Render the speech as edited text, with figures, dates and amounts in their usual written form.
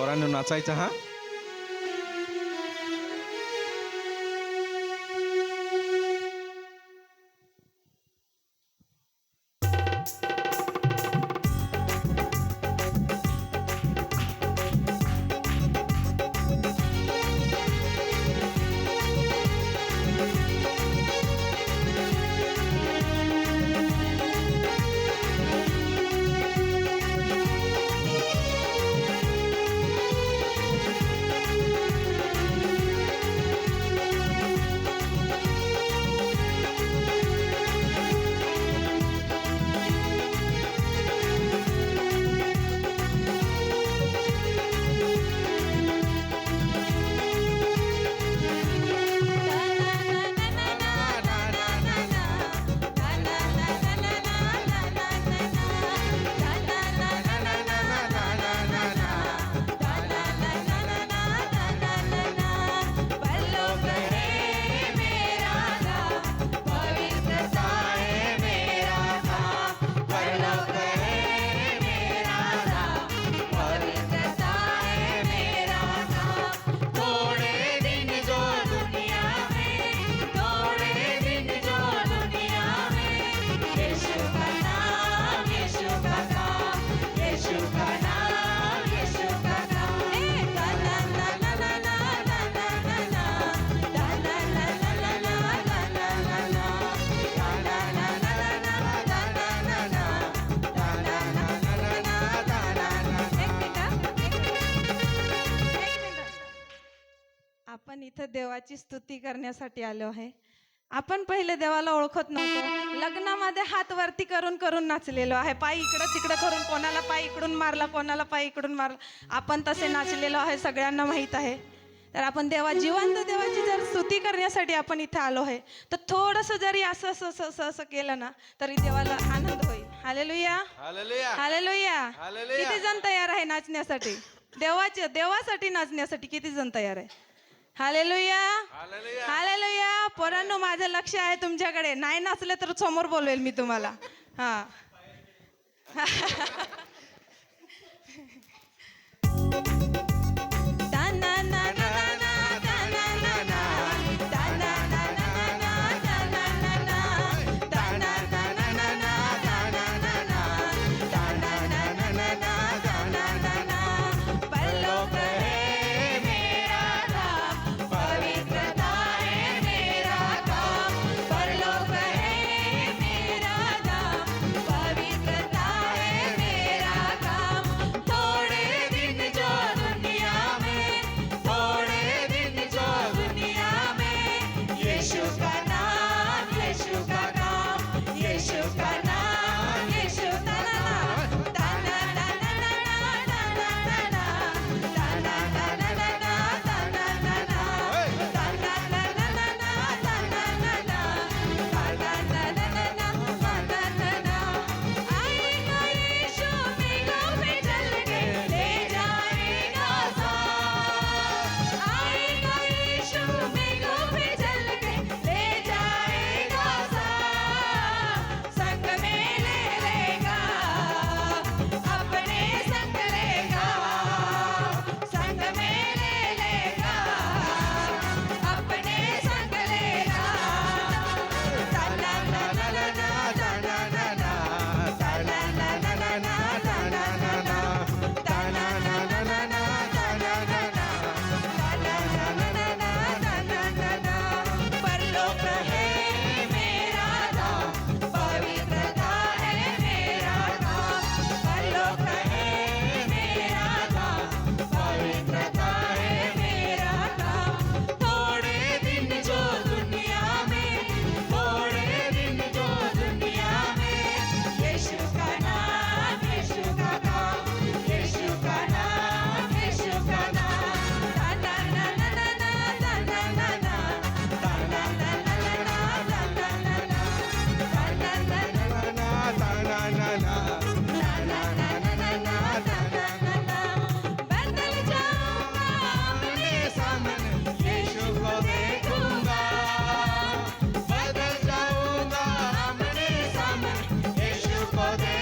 पोरांनो नाचायचं हा. आपण इथं देवाची स्तुती करण्यासाठी आलो आहे. आपण पहिले देवाला ओळखत नव्हतो. लग्नामध्ये हात वरती करून करून नाचलेलो आहे. पाय इकडं तिकडं करून, कोणाला पाय इकडून मारला, कोणाला पाय इकडून मारला, आपण तसे नाचलेलो आहे, सगळ्यांना माहीत आहे. तर आपण जिवंत देवाची जर स्तुती करण्यासाठी आपण इथं आलो आहे, तर थोडंसं जरी असं असं असं असं केलं ना तरी देवाला आनंद होईल. Hallelujah, hallelujah, hallelujah. हालेलुया. किती जण तयार आहे नाचण्यासाठी? देवासाठी नाचण्यासाठी किती जण तयार आहे? Hallelujah, hallelujah. हालेलुया. पोरांनो, माझं लक्ष आहे तुमच्याकडे. नाही नाचले तर समोर बोलवेल मी तुम्हाला. हा. को दे